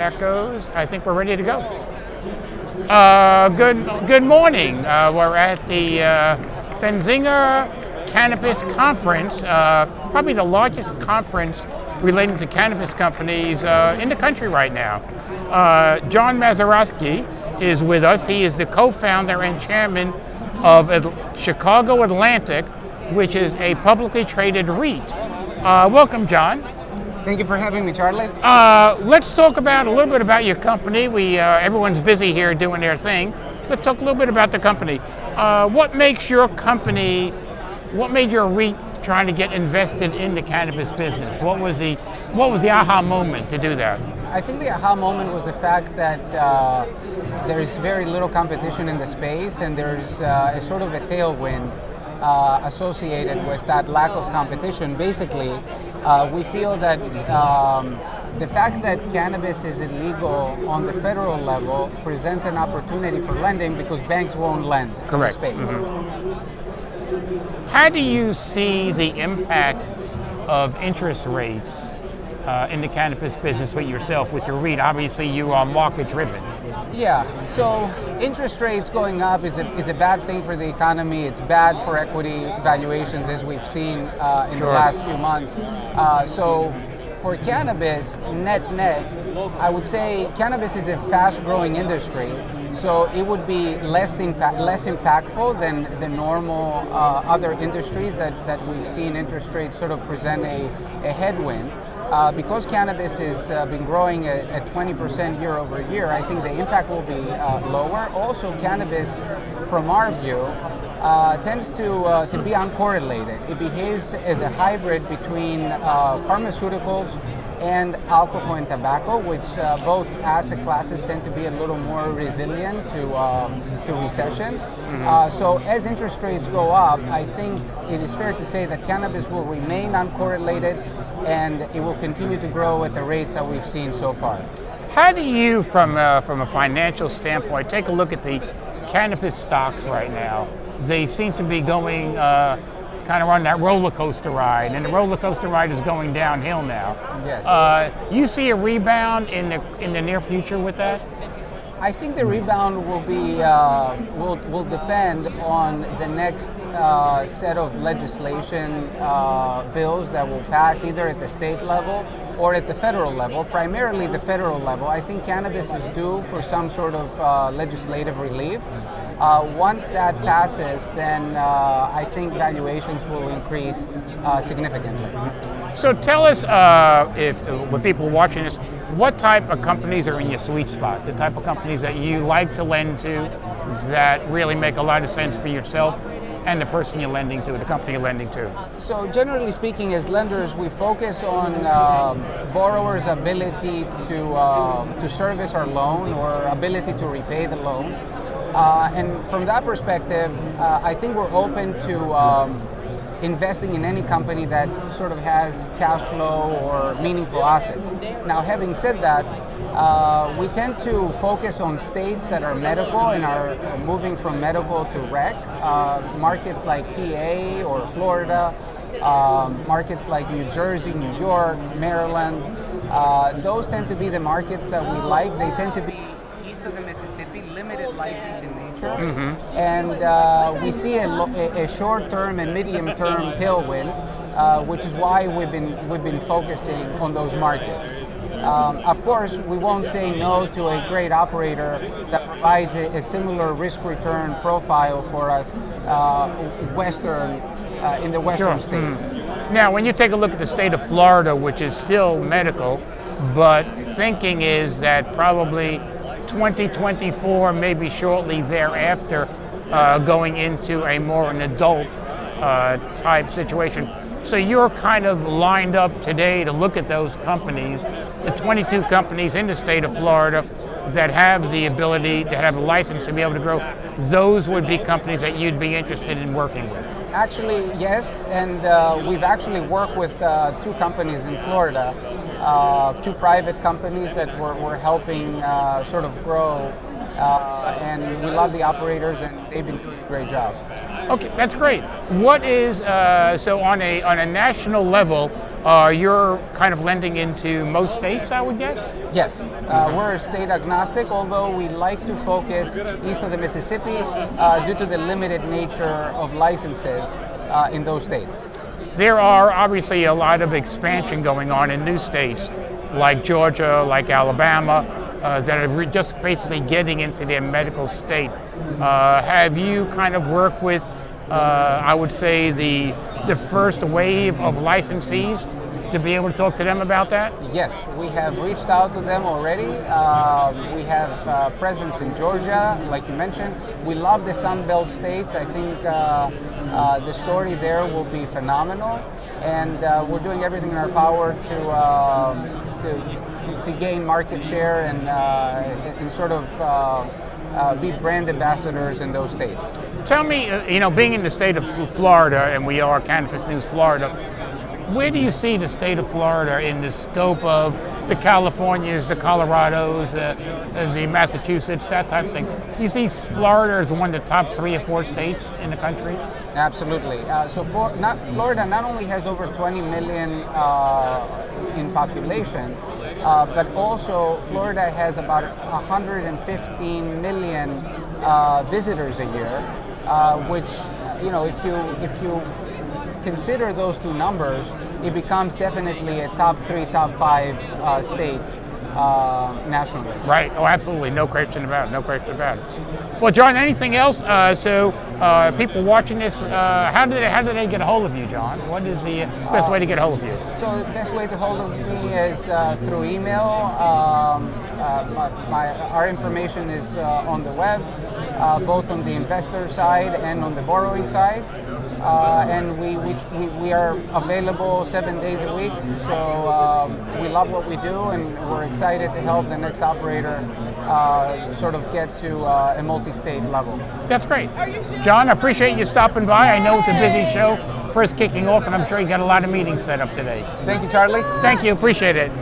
That goes. I think we're ready to go. Good morning. We're at the Benzinga Cannabis Conference, probably the largest conference relating to cannabis companies in the country right now. John Mazarakis is with us. He is the co-founder and chairman of Chicago Atlantic, which is a publicly traded REIT. Welcome, John. Thank you for having me, Charlie. Let's talk about a little bit about your company. Everyone's busy here doing their thing. Let's talk a little bit about the company. What makes your company, what made your REIT trying to get invested in the cannabis business? What was the aha moment to do that? I think the aha moment was the fact that there's very little competition in the space, and there's a sort of a tailwind associated with that lack of competition. Basically, we feel that the fact that cannabis is illegal on the federal level presents an opportunity for lending because banks won't lend in the space. Mm-hmm. How do you see the impact of interest rates in the cannabis business with yourself, with your REIT? Obviously, you are market driven. Yeah, so interest rates going up is a bad thing for the economy. It's bad for equity valuations, as we've seen in the last few months. So for cannabis, net, I would say cannabis is a fast-growing industry, so it would be less impactful than the normal other industries that we've seen interest rates sort of present a headwind. Because cannabis has been growing at 20% year over year, I think the impact will be lower. Also, cannabis, from our view, tends to be uncorrelated. It behaves as a hybrid between pharmaceuticals and alcohol and tobacco, which both asset classes tend to be a little more resilient to recessions. Mm-hmm. So as interest rates go up, I think it is fair to say that cannabis will remain uncorrelated, and it will continue to grow at the rates that we've seen so far. How do you, from a financial standpoint, take a look at the cannabis stocks right now? They seem to be going kind of on that roller coaster ride, and the roller coaster ride is going downhill now. Yes. You see a rebound in the near future with that? I think the rebound will be will depend on the next set of legislation bills that will pass either at the state level or at the federal level. Primarily the federal level. I think cannabis is due for some sort of legislative relief. Once that passes, then I think valuations will increase significantly. So tell us, with people watching this, what type of companies are in your sweet spot? The type of companies that you like to lend to, that really make a lot of sense for yourself and the person you're lending to, the company you're lending to. So generally speaking, as lenders, we focus on borrowers' ability to service our loan or ability to repay the loan. And from that perspective, I think we're open to investing in any company that sort of has cash flow or meaningful assets. Now, having said that, we tend to focus on states that are medical and are moving from medical to rec. Markets like PA or Florida, markets like New Jersey, New York, Maryland. Those tend to be the markets that we like. They tend to be east of the Mississippi, limited license in nature, and we see a short-term and medium-term tailwind, which is why we've been focusing on those markets. Of course, we won't say no to a great operator that provides a similar risk-return profile for us in the western states. Now, when you take a look at the state of Florida, which is still medical, but thinking is that probably 2024, maybe shortly thereafter, going into a more an adult type situation. So you're kind of lined up today to look at those companies, the 22 companies in the state of Florida that have the ability, that have a license to be able to grow. Those would be companies that you'd be interested in working with. Actually, yes, and we've actually worked with two companies in Florida, two private companies that we're helping sort of grow, and we love the operators, and they've been doing a great job. Okay, that's great. What is so on a national level? You're kind of lending into most states, I would guess? Yes, we're state agnostic, although we like to focus east of the Mississippi due to the limited nature of licenses in those states. There are obviously a lot of expansion going on in new states like Georgia, like Alabama, that are just basically getting into their medical state. Have you kind of worked with, I would say, the first wave of licensees to be able to talk to them about that? Yes, we have reached out to them already. We have presence in Georgia, like you mentioned. We love the Sun Belt states. I think the story there will be phenomenal, and we're doing everything in our power to gain market share and sort of be brand ambassadors in those states. Tell me, being in the state of Florida, and we are Cannabis News Florida, where do you see the state of Florida in the scope of the Californias, the Colorados, the Massachusetts, that type of thing? Do you see Florida as one of the top 3 or 4 states in the country? Absolutely. Florida not only has over 20 million in population, but also Florida has about 115 million visitors a year, which, if you consider those two numbers, it becomes definitely a top 3, top 5 state nationally. Right. Oh, absolutely. No question about it. No question about it. Well, John, anything else? People watching this, how do they get a hold of you, John? What is the best way to get a hold of you? So the best way to hold of me is through email. Our information is on the web, both on the investor side and on the borrowing side. And we are available 7 days a week. So we love what we do, and we're excited to help the next operator sort of get to a multi-state level. That's great. John, I appreciate you stopping by. I know it's a busy show, first kicking off, and I'm sure you got a lot of meetings set up today. Thank you, Charlie. Thank you. Appreciate it.